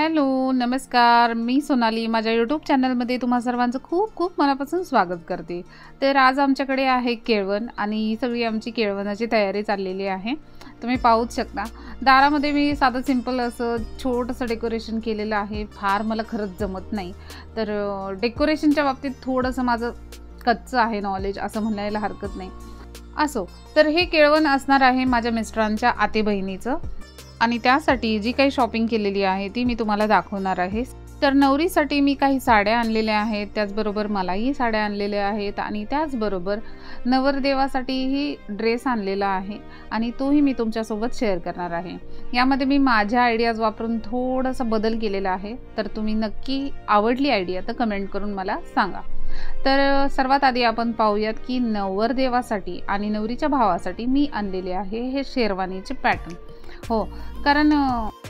Hello नमस्कार, मी सोनाली माझ्या YouTube चॅनलमध्ये तुम्हा सर्वांचं खूप खूप मनापासून स्वागत करते। तर आज आमच्याकडे आहे केळवण आणि ही सगळी आमची केळवणाची तयारी चाललेली आहे। तुम्ही पाहूच शकता दारामध्ये मी साधं सिंपल असं छोटंसं डेकोरेशन केलेलं आहे। फार मला खरंच जमत नाही, तर डेकोरेशनच्या बाबतीत थोडंसं माझं कच्चं आहे नॉलेज असं म्हणायला हरकत नाही। असो, तर हे केळवण असणार आहे माझ्या मिस्टरांच्या आते बहिणीचं आणि त्यासाठी जी काही शॉपिंग केलेली आहे ती मी तुम्हाला दाखवणार आहे। तर नवरीसाठी मी काही साड्या आणलेल्या आहेत, त्याचबरोबर मलाही साड्या आणलेल्या आहेत आणि त्याचबरोबर नवरदेवासाठीही ड्रेस आणलेला आहे आणि तोही मी तुमच्यासोबत शेअर करणार आहे। यामध्ये मी माझ्या आयडियाज वापरून थोडासा बदल केलेला आहे, तर तुम्ही नक्की आवडली आयडिया तर कमेंट करून मला सांगा। तर सर्वात आधी आपण पाहूयात की नवरदेवासाठी आणि नवरीच्या भावासाठी मी आणलेले आहे हे शेरवानीचे पॅटर्न। हो, कारण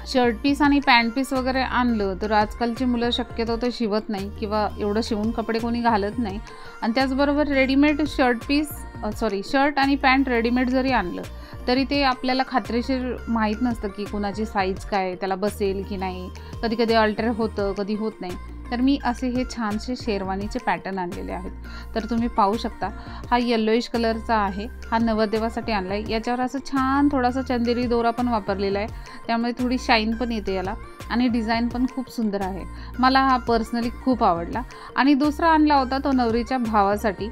शर्ट पीस आणि पॅन्ट पीस वगैरे आणलं तर आजकालची मुलं शक्यतो ते शिवत नाही किंवा एवढं शिवून कपडे कोणी घालत नाही। आणि त्याचबरोबर रेडीमेड शर्ट आणि पॅन्ट रेडीमेड जरी आणलं तरी ते आपल्याला खात्रीशीर माहीत नसतं की कुणाची साईज काय, त्याला बसेल की नाही, कधी कधी अल्टर होतं कधी होत नाही। तर मी असे हे छानसे शेरवानीचे पॅटर्न आणलेले आहेत। तर तुम्ही पाहू शकता हा येलोइश कलरचा आहे, हा नवरदेवासाठी आणला आहे। याच्यावर असं छान थोडासा चंदेरी दोरा पण वापरलेला आहे, त्यामुळे थोडी शाईन पण येते याला आणि डिझाईन पण खूप सुंदर आहे। मला हा पर्सनली खूप आवडला। आणि दुसरा आणला होता तो नवरीच्या भावासाठी,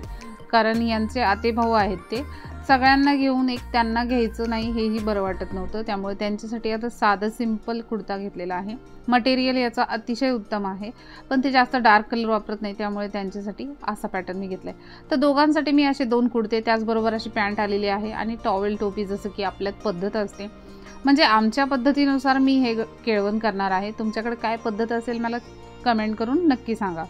कारण यांचे आते भाऊ आहेत ते सगळ्यांना घेऊन एक त्यांना घ्यायचं नाही हेही बरं वाटत नव्हतं, त्यामुळे त्यांच्यासाठी आता साधं सिंपल कुर्ता घेतलेला आहे। मटेरियल याचा अतिशय उत्तम आहे, पण ते जास्त डार्क कलर वापरत नाही, त्यामुळे त्यांच्यासाठी असा पॅटर्न मी घेतला आहे। तर दोघांसाठी मी असे 2 कुर्ते, त्याचबरोबर अशी पॅन्ट आलेली आहे आणि टॉवेल टोपी जसं की आपल्यात पद्धत असते, म्हणजे आमच्या पद्धतीनुसार मी हे केळवण करणार आहे। तुमच्याकडे काय पद्धत असेल मला कमेंट करून नक्की सांगा।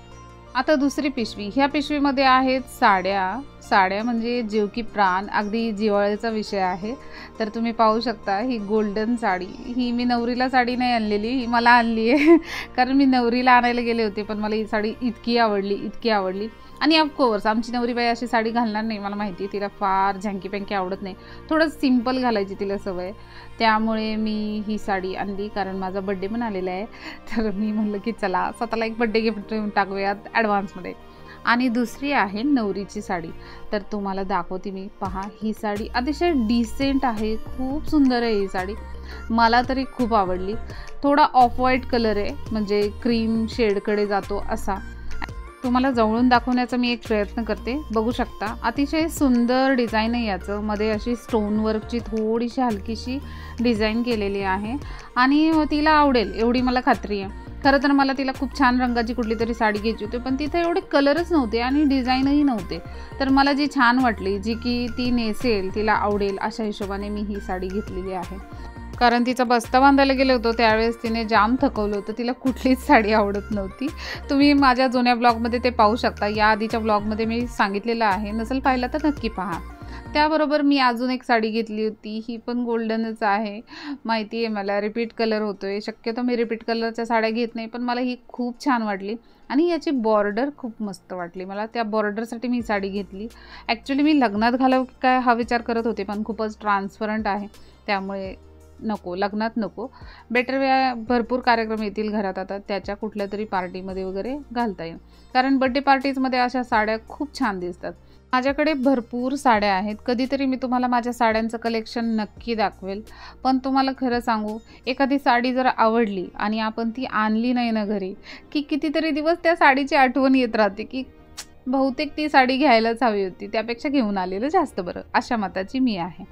आता दुसरी पिशवी, ह्या पिशवीमध्ये आहेत साड्या म्हणजे जीव की प्राण, अगदी जिव्हाळ्याचा विषय आहे। तर तुम्ही पाहू शकता ही गोल्डन साडी, ही मी नवरीला साडी नाही आणलेली, ही मला आणली आहे कारण मी नवरीला आणायला गेले होते, पण मला ही साडी इतकी आवडली। आणि ऑफकोर्स आमची नवरीबाई अशी साडी घालणार नाही, मला माहिती आहे तिला फार झँकी पँकी आवडत नाही, थोडं सिंपल घालायची तिला सवय, त्यामुळे मी ही साडी आणली। कारण माझा बड्डे पण आलेला आहे, तर मी म्हणलं की चला स्वतःला एक बड्डे गिफ्ट देऊन टाकूयात ॲडव्हान्समध्ये। आणि दुसरी आहे नवरीची साडी, तर तुम्हाला दाखवते मी। पहा, ही साडी अतिशय डिसेंट आहे, खूप सुंदर आहे ही साडी, मला तरी खूप आवडली। थोडा ऑफ व्हाईट कलर आहे, म्हणजे क्रीम शेडकडे जातो असा। तुम्हाला जवळून दाखवण्याचा मी एक प्रयत्न करते, बघू शकता अतिशय सुंदर डिझाईन आहे याचं, मध्ये अशी स्टोन वर्कची थोडीशी हलकीशी डिझाईन केलेली आहे आणि तिला आवडेल एवढी मला खात्री आहे। खरं तर मला तिला खूप छान रंगाची कुठली तरी साडी घ्यायची होती, पण तिथे एवढे कलरच नव्हते आणि डिझाईनही नव्हते, तर मला जी छान वाटली, जी की ती नेसेल तिला आवडेल अशा हिशोबाने मी ही साडी घेतलेली आहे। कारण तिचा बस्ता बांधायला गेलो होतो त्यावेळेस तिने जाम थकवलं होतं, तिला कुठलीच साडी आवडत नव्हती। तुम्ही माझ्या जुन्या ब्लॉगमध्ये ते पाहू शकता, या आधीच्या ब्लॉगमध्ये मी सांगितलेलं आहे, नसेल पाहिलं तर नक्की पहा। त्याबरोबर मी अजून एक साडी घेतली होती, ही पण गोल्डनच आहे, माहिती आहे मला रिपीट कलर होतोय, शक्यतो मी रिपीट कलरच्या साड्या घेत नाही, पण मला ही खूप छान वाटली आणि याची बॉर्डर खूप मस्त वाटली मला, त्या बॉर्डरसाठी मी साडी घेतली। ॲक्च्युली मी लग्नात घालावं की काय हा विचार करत होते, पण खूपच ट्रान्सपरंट आहे त्यामुळे नको, लग्नात नको, बेटर भरपूर कार्यक्रम येतील घरात आता, त्याच्या कुठल्या तरी पार्टीमध्ये वगैरे घालता येईल, कारण बड्डे पार्टीजमध्ये अशा साड्या खूप छान दिसतात। माझ्याकडे भरपूर साड्या आहेत, कधीतरी मी तुम्हाला माझ्या साड्यांचं कलेक्शन नक्की दाखवेल। पण तुम्हाला खरं सांगू, एखादी साडी जर आवडली आणि आपण ती आणली नाही ना घरी, की कितीतरी दिवस त्या साडीची आठवण येत राहते की बहुतेक ती साडी घ्यायलाच हवी होती, त्यापेक्षा घेऊन आलेलं जास्त बरं, अशा मताची मी आहे।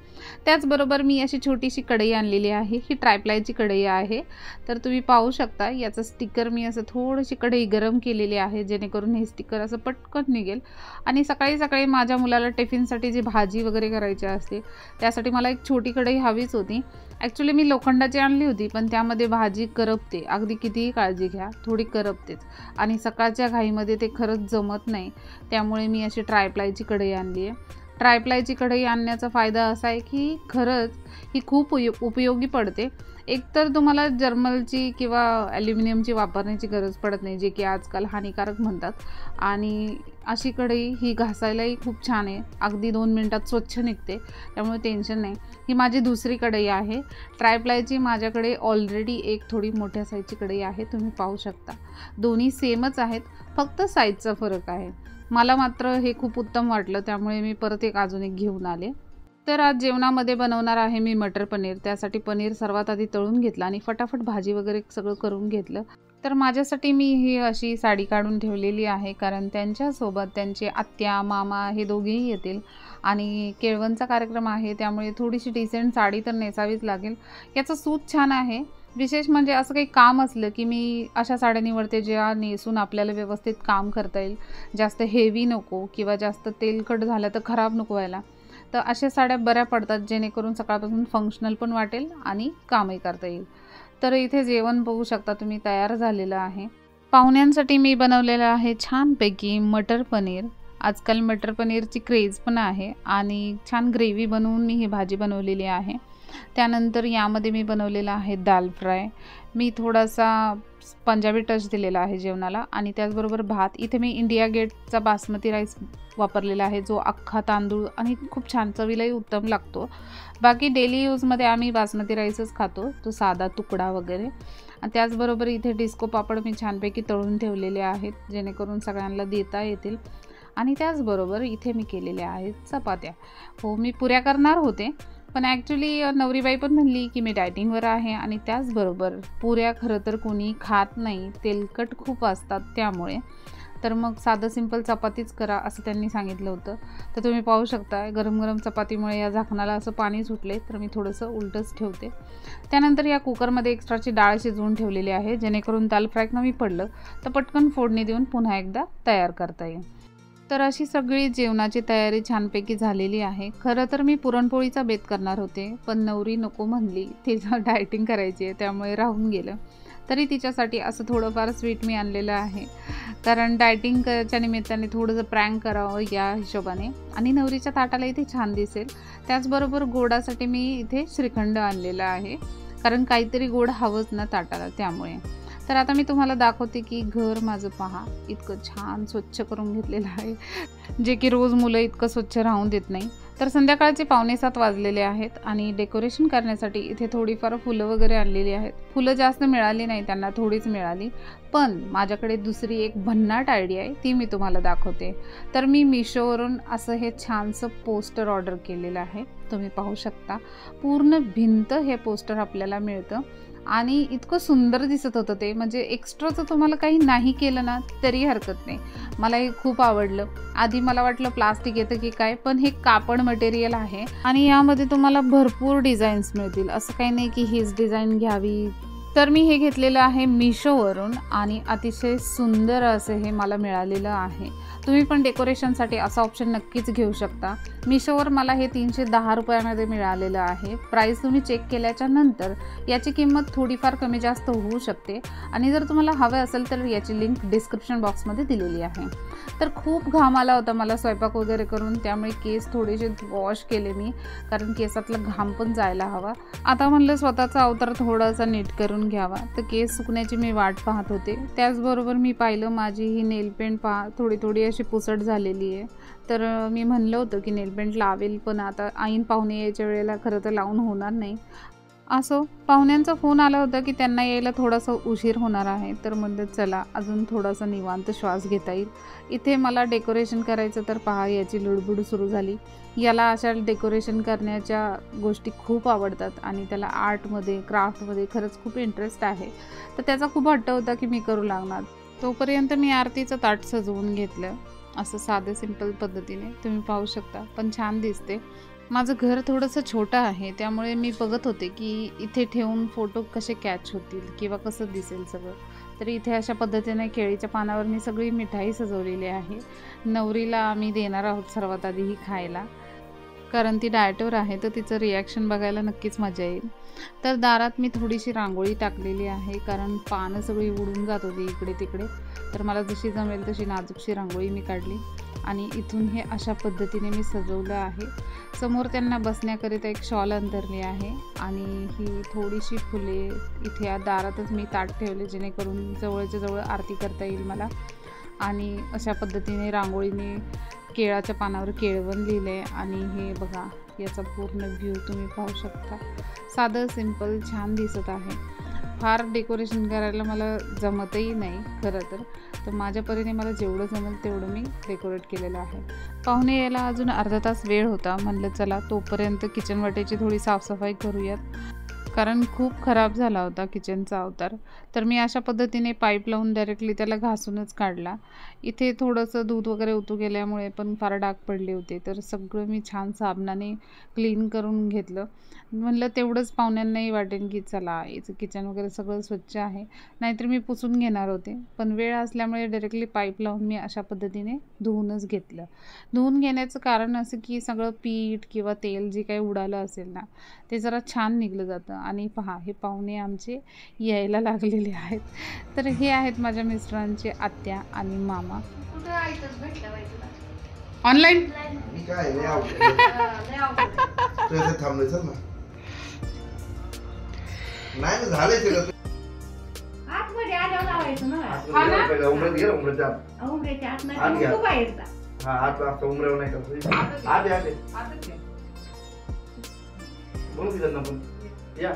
त्याचबरोबर मी अशी छोटीशी कढई आणलेली आहे, ही ट्रायप्लायची कढई आहे। तर तुम्ही पाहू शकता याचं स्टिकर मी असं थोडीशी कढई गरम केलेली आहे, जेणेकरून हे स्टिकर असं पटकन निघेल। आणि सकाळी सकाळी माझ्या मुलाला टिफिनसाठी जी भाजी वगैरे करायची असते त्यासाठी मला एक छोटी कढई हवीच होती। ॲक्च्युली मी लोखंडाची आणली होती, पण त्यामध्ये भाजी करपते, अगदी कितीही काळजी घ्या थोडी करपतेच आणि सकाळच्या घाईमध्ये ते खरंच जमत नाही, त्यामुळे मी अशी ट्रायप्लायची कढई आणली आहे। ट्रायप्लायची कढई आणण्याचा फायदा असा आहे की खरंच ही खूप उपयोगी पडते। एकतर तुम्हाला जर्मलची किंवा ॲल्युमिनियमची वापरण्याची गरज पडत नाही, जे की आजकाल हानिकारक म्हणतात. आणि अशी कढई ही घासायलाही खूप छान आहे, अगदी 2 मिनिटात स्वच्छ निघते, त्यामुळे टेन्शन नाही. ही माझी दुसरी कढई आहे. ट्रायप्लायची माझ्याकडे ऑलरेडी एक थोडी मोठ्या साईजची कढई आहे, तुम्ही पाहू शकता. दोन्ही सेमच आहेत, फक्त साईजचा फरक आहे. मला मात्र हे खूप उत्तम वाटलं, त्यामुळे मी परत अजून एक घेऊन आले. तर आज जेवणामध्ये बनवणार आहे मी मटर पनीर. त्यासाठी पनीर सर्वात आधी तळून घेतलं आणि फटाफट भाजी वगैरे सगळं करून घेतलं. तर माझ्यासाठी मी ही अशी साडी काढून ठेवलेली आहे, कारण त्यांच्यासोबत त्यांचे आत्या मामा हे दोघेही येतील आणि केळवणचा कार्यक्रम आहे, त्यामुळे थोडीशी डिसेंट साडी तर नेसावीच लागेल. याचं सूत छान आहे. विशेष म्हणजे असं काही काम असलं की मी अशा साड्या निवडते ज्या नेसून आपल्याला व्यवस्थित काम करता येईल. जास्त हेवी नको किंवा जास्त तेलकट झालं तर खराब नको व्हायला. तर अशा साड्या बऱ्या पडतात, जेणेकरून सकाळपासून फंक्शनल पण वाटेल आणि कामही करता येईल. तर इथे जेवण बघू शकता तुम्ही तयार झालेलं आहे. पाहुण्यांसाठी मी बनवलेलं आहे छानपैकी मटर पनीर. आजकाल मटर पनीरची क्रेज पण आहे आणि छान ग्रेव्ही बनवून मी ही भाजी बनवलेली आहे. त्यानंतर यामध्ये मी बनवलेला आहे दाल फ्राय. मी थोडासा पंजाबी टच दिलेला आहे जेवणाला आणि त्याचबरोबर भात. इथे मी इंडिया गेटचा बासमती राईस वापरलेला आहे, जो अख्खा तांदूळ आणि खूप छान चवीलाही उत्तम लागतो. बाकी डेली यूजमध्ये आम्ही बासमती राईसच खातो, तो साधा तुकडा वगैरे. आणि त्याचबरोबर इथे डिस्को पापड मी छानपैकी तळून ठेवलेले आहेत, जेणेकरून सगळ्यांना देता येतील. आणि त्याचबरोबर इथे मी केलेल्या आहेत चपात्या. हो, मी पुऱ्या करणार होते, पण ॲक्च्युली नवरीबाई पण म्हणली की मी डायटिंगवर आहे आणि त्याचबरोबर पुऱ्या खरं तर कोणी खात नाही, तेलकट खूप असतात, त्यामुळे तर मग साधं सिंपल चपातीच करा असं त्यांनी सांगितलं होतं. तर तुम्ही पाहू शकता गरम गरम चपातीमुळे या झाकणाला असं पाणी सुटले, तर मी थोडंसं उलटंच ठेवते. त्यानंतर या कुकरमध्ये एक्स्ट्राची डाळ शिजवून ठेवलेली आहे, जेणेकरून दाल फ्राय कमी पडलं तर पटकन फोडणी देऊन पुन्हा एकदा तयार करता येईल. तर अशी सगळी जेवणाची तयारी छानपैकी झालेली आहे. खरं तर मी पुरणपोळीचा बेत करणार होते, पण नवरी नको म्हणली, तिचं डायटिंग करायची आहे, त्यामुळे राहून गेलं. तरी तिच्यासाठी असं थोडंफार स्वीट मी आणलेलं आहे, कारण डायटिंगच्या निमित्ताने थोडंसं प्रँक करावं या हिशोबाने आणि नवरीच्या ताटाला इथे छान दिसेल. त्याचबरोबर गोडासाठी मी इथे श्रीखंड आणलेला आहे, कारण काहीतरी गोड हवंच ना ताटाला, त्यामुळे. तर आता मी तुम्हाला दाखवते की घर माझं पहा, इतकं छान स्वच्छ करून घेतलेलं आहे, जे की रोज मुलं इतकं स्वच्छ राहून देत नाही. तर संध्याकाळचे 6:45 वाजलेले आहेत आणि डेकोरेशन करण्यासाठी इथे थोडीफार फुलं वगैरे आणलेली आहेत. फुलं जास्त मिळाली नाही त्यांना, थोडीच मिळाली. पण माझ्याकडे दुसरी एक भन्नाट आयडिया आहे, ती मी तुम्हाला दाखवते. तर मी मिशोवरून असं हे छानसं पोस्टर ऑर्डर केलेलं आहे, तुम्ही पाहू शकता. पूर्ण भिंत हे पोस्टर आपल्याला मिळतं आणि इतकं सुंदर दिसत होतं ते, म्हणजे एक्स्ट्राचं तुम्हाला काही नाही केलं ना तरी हरकत नाही. मला हे खूप आवडलं. आधी मला वाटलं प्लास्टिक येतं की काय, पण हे कापड मटेरियल आहे आणि यामध्ये तुम्हाला भरपूर डिझाईन्स मिळतील. असं काही नाही की हीच डिझाईन घ्यावी. तर मी हे घेतलेलं आहे मिशोवरून आणि अतिशय सुंदर असं हे मला मिळालेलं आहे. तुम्ही पण डेकोरेशनसाठी असा ऑप्शन नक्कीच घेऊ शकता. मिशोवर मला हे 310 रुपयामध्ये मिळालेलं आहे. प्राईस तुम्ही चेक केल्याच्या नंतर याची किंमत थोडीफार कमी जास्त होऊ शकते आणि जर तुम्हाला हवे असेल तर याची लिंक डिस्क्रिप्शन बॉक्समध्ये दिलेली आहे. तर खूप घाम आला होता मला स्वयंपाक वगैरे करून, त्यामुळे केस थोडेसे वॉश केले मी, कारण केसातला घाम पण जायला हवा. आता म्हणलं स्वतःचा अवतार थोडासा नीट करून घ्यावा, तर केस सुकण्याची मी वाट पाहत होते. त्याचबरोबर मी पाहिलं माझी ही नेल पेंट पहा थोडी थोडी अशी पुसट झालेली आहे. तर मी म्हणलं होतं की नेल पेंट लावेल, पण आता ऐन पाहुणे यायच्या वेळेला खरं तर लावून होणार नाही. असो, पाहुण्यांचा फोन आला होता की त्यांना यायला थोडासा उशीर होणार आहे, तर म्हणलं चला अजून थोडासा निवांत श्वास घेता येईल. इथे मला डेकोरेशन करायचं, तर पहा याची लुडबुड सुरू झाली. याला अशा डेकोरेशन करण्याच्या गोष्टी खूप आवडतात आणि त्याला आर्टमध्ये क्राफ्टमध्ये खरंच खूप इंटरेस्ट आहे. तर त्याचा खूप हट्ट होता की मी करू लागणार. तोपर्यंत मी आरतीचं ताट सजवून घेतलं, असं साधं सिंपल पद्धतीने, तुम्ही पाहू शकता, पण छान दिसते. माझं घर थोडंसं छोटं आहे, त्यामुळे मी बघत होते की इथे ठेवून फोटो कसे कॅच होतील किंवा कसं दिसेल सगळं. तर इथे अशा पद्धतीने केळीच्या पानावर मी सगळी मिठाई सजवलेली आहे. नवरीला आम्ही देणार आहोत सर्वात आधी ही खायला, कारण ती डाएटवर आहे, तर तिचं रिॲक्शन बघायला नक्कीच मजा येईल. तर दारात मी थोडीशी रांगोळी टाकलेली आहे, कारण पानं सगळी उडून जात होती इकडे तिकडे, तर मला जशी जमेल तशी नाजूकशी रांगोळी मी काढली. आणि इथून हे अशा पद्धतीने मी सजवलं आहे। समोर त्यांना बसण्याकरिता एक शॉल अंतरली आहे आणि ही थोडीशी फुले इथे या दारातच मी ताट ठेवले जेणेकरून जवळच्या जवळ आरती करता येईल मला। आणि अशा पद्धतीने रांगोळीने केळाच्या पानावर केळवण लिहिले आणि हे बघा याचा पूर्ण व्ह्यू तुम्ही पाहू शकता। साधं सिंपल छान दिसत आहे। फार डेकोरेशन करायला मला जमतही नाही खरं तर माझ्या परीने मला जेवढं जमेल तेवढं मी डेकोरेट केलेलं आहे। पाहुणे यायला अजून अर्धा तास वेळ होता, म्हणलं चला तोपर्यंत किचन वाटेची थोडी साफसफाई करूयात, कारण खूप खराब झाला होता किचनचा अवतार। तर मी अशा पद्धतीने पाईप लावून डायरेक्टली त्याला घासूनच काढला। इथे थोडंसं दूध वगैरे उतू गेल्यामुळे पण फार डाग पडले होते, तर सगळं मी छान साबणाने क्लीन करून घेतलं। म्हणलं तेवढंच पाहुण्यांनाही वाटेल की चला याचं किचन वगैरे सगळं स्वच्छ आहे, नाहीतर मी पुसून घेणार होते, पण वेळ असल्यामुळे डायरेक्टली पाईप लावून मी अशा पद्धतीने धुवूनच घेतलं। धुवून घेण्याचं कारण असं की सगळं पीठ किंवा तेल जे काही उडालं असेल ना ते जरा छान निघलं जातं। आणि पहा हे पाहुणे आमचे यायला लागलेले आहेत। तर हे आहेत माझ्या मिस्टरांचे आत्या आणि मामा। ऑनलाईन नाही झालंय ते आतमध्ये आल्यावर लावायचं ना पहिला उमरेत गेला उमरेच्या उमरेच्या आत नाही तू बाहेरचा हा आत असं उमरेव नाही करायचं आत आले बोलू की त्यांना पण या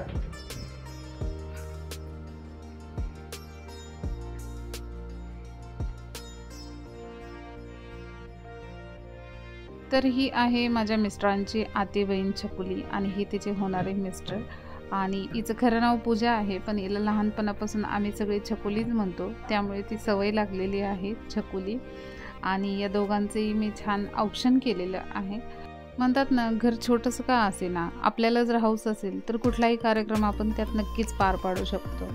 तर ही आहे माझ्या मिस्टरांची आती बहीण छकुली आणि ही तिचे होणारे मिस्टर। आणि हिचं खरं नाव पूजा आहे, पण हिला लहानपणापासून आम्ही सगळे छकुलीच म्हणतो, त्यामुळे ती सवय लागलेली आहे छकुली। आणि या दोघांचंही मी छान औक्षण केलेलं आहे। म्हणतात ना घर छोटंसं का असे ना, आपल्याला जर हौस असेल तर कुठलाही कार्यक्रम आपण त्यात नक्कीच पार पाडू शकतो।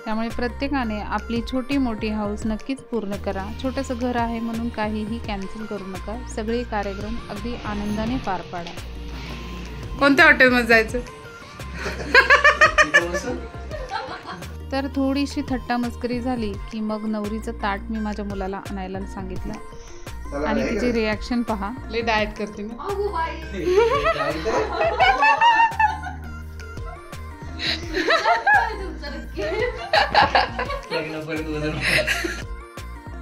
त्यामुळे प्रत्येकाने आपली छोटी मोठी हौस नक्कीच पूर्ण करा। छोटंसं घर आहे म्हणून काहीही कॅन्सल करू नका, सगळे कार्यक्रम अगदी आनंदाने पार पाडा। कोणत्या हॉटेलमध्ये जायचं? तर थोडीशी थट्टा मस्करी झाली की मग नवरीचं ताट मी माझ्या मुलाला आणायला सांगितलं आणि तिची रिॲक्शन पहा। लय डाएट करते मी।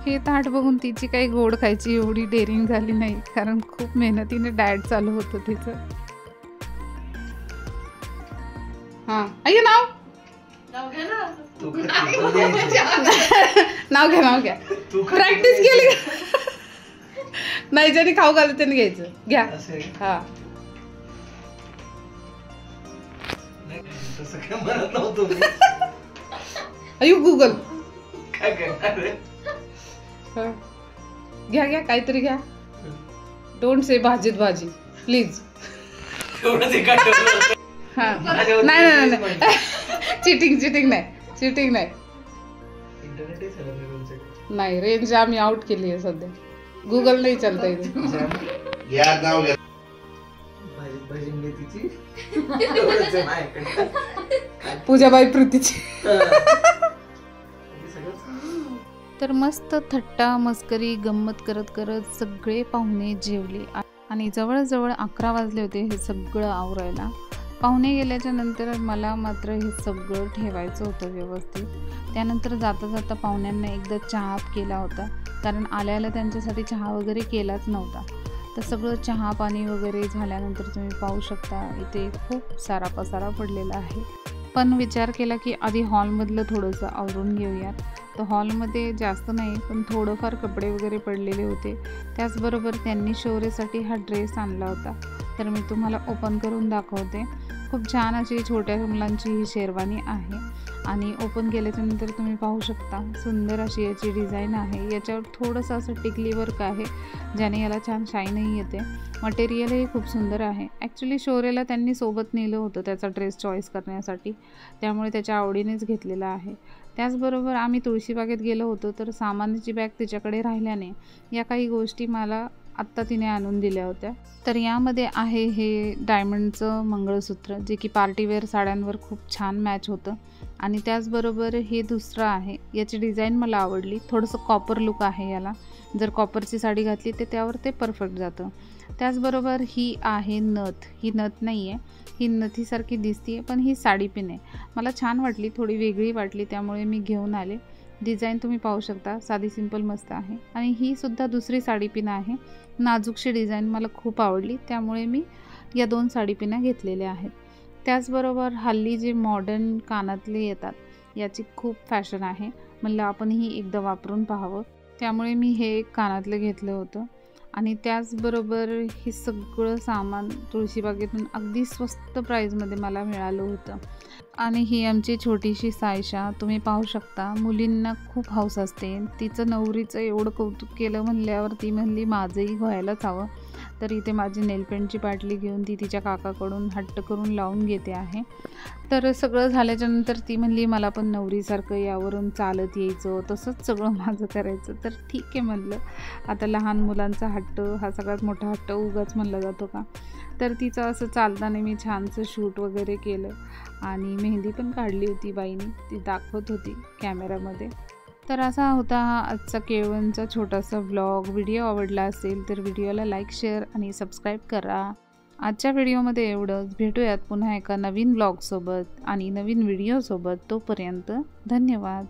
हे ताट बघून तिची काही गोड खायची एवढी डेअरिंग झाली नाही, कारण खूप मेहनतीने डाएट चालू होतं तिचं। हा आई नाव नाव घ्या प्रॅक्टिस केली नाही, ज्याने खाऊ घालत त्याने घ्यायचं घ्या। हा अयो गुगल घ्या काहीतरी घ्या। डोंट से भाजीत भाजी प्लीज। हा नाही चिटिंग नाही रेंज आम्ही आउट केली आहे सध्या, गुगल नाही चालता इथे। पूजाबाई प्रीतीची। तर मस्त थट्टा मस्करी गंमत करत करत सगळे पाहुणे जेवले आणि जवळजवळ 11 वाजले होते हे सगळं आवरायला। पाहुणे गेल्याच्या नंतर मला मात्र हे सगळं ठेवायचं होतं व्यवस्थित। त्यानंतर जाता जाता पाहुण्यांना एकदा चहा केला होता, कारण आल्याला त्यांच्यासाठी चहा वगैरे केलाच नव्हता। तर सगळं चहा पाणी वगैरे झाल्यानंतर तुम्ही पाहू शकता इथे खूप सारा पसारा पडलेला आहे। पण विचार केला की आधी हॉलमधलं थोडंसं आवरून घेऊयात। तर हॉलमध्ये जास्त नाही पण थोडंफार कपडे वगैरे पडलेले होते। त्याचबरोबर त्यांनी शौर्यसाठी हा ड्रेस आणला होता, तर मी तुम्हाला ओपन करून दाखवते। खूप छान अशी छोट्या मुलांची ही शेरवानी आहे आणि ओपन केल्याच्यानंतर तुम्ही पाहू शकता सुंदर अशी याची डिझाईन आहे। याच्यावर थोडंसं असं टिकली वर्क आहे, ज्याने याला छान शाईनही येते। मटेरियलही खूप सुंदर आहे। ॲक्च्युली शौर्यला त्यांनी सोबत नेलं होतं त्याचा ड्रेस चॉईस करण्यासाठी, त्यामुळे त्याच्या आवडीनेच घेतलेला आहे। त्याचबरोबर आम्ही तुळशीबागेत गेलो होतो, तर सामानाची बॅग तिच्याकडे राहिल्याने या काही गोष्टी मला आत्ता तिने आणून दिल्या होत्या। तर यामध्ये आहे हे डायमंडचं मंगळसूत्र, जे की पार्टीवेअर साड्यांवर खूप छान मॅच होतं। आणि त्याचबरोबर हे दुसरं आहे, याची डिझाईन मला आवडली, थोडंसं कॉपर लुक आहे याला। जर कॉपरची साडी घातली तर त्यावर ते परफेक्ट जातं. त्याचबरोबर ही आहे नथ. ही नथ नाही आहे, ही नथीसारखी दिसते पण ही साडी पिन आहे. मला छान वाटली, थोडी वेगळी वाटली, त्यामुळे मी घेऊन आले. डिझाईन तुम्ही पाहू शकता, साधी सिंपल मस्त आहे. आणि ही सुद्धा दुसरी साडी पिन आहे, नाजूकशी डिझाईन मला खूप आवडली, त्यामुळे मी या 2 साडी पिना घेतलेल्या आहेत. त्याचबरोबर हल्ली जे मॉडर्न कानातले येतात याची खूप फॅशन आहे, म्हणलं आपणही एकदा वापरून पाहावं, त्यामुळे मी हे एक कानातलं घेतलं होतं. आणि त्याचबरोबर हे सगळं सामान तुळशीबागेतून अगदी स्वस्त प्राईजमध्ये मला मिळालं होतं. आणि ही आमची छोटीशी सायशा, तुम्ही पाहू शकता. मुलींना खूप हौस असते, तिचं नवरीचं एवढं कौतुक केलं म्हणल्यावर ती म्हणली माझंही व्हायलाच हवं. तर इथे माझी नेलपेंटची बाटली घेऊन ती तिच्या काकाकडून हट्ट करून लावून घेते आहे. तर सगळं झाल्याच्यानंतर ती म्हणली मला पण नवरीसारखं यावरून चालत यायचं, तसंच सगळं माझं करायचं. तर ठीक आहे म्हणलं, आता लहान मुलांचा हट्ट हा सगळ्यात मोठा हट्ट उगाच म्हणला जातो का. तर तिचं असं चालताना मी छानसं शूट वगैरे केलं आणि मेहंदी पण काढली होती बाईनी, ती दाखवत होती कॅमेरामध्ये. तर असा होता हा आजचा केळवणचा छोटासा व्लॉग. व्हिडिओ आवडला असेल तर व्हिडिओला लाईक, शेअर आणि सबस्क्राईब करा. आजच्या व्हिडिओमध्ये एवढंच. भेटूयात पुन्हा एका नवीन व्लॉगसोबत आणि नवीन व्हिडिओसोबत. तोपर्यंत धन्यवाद.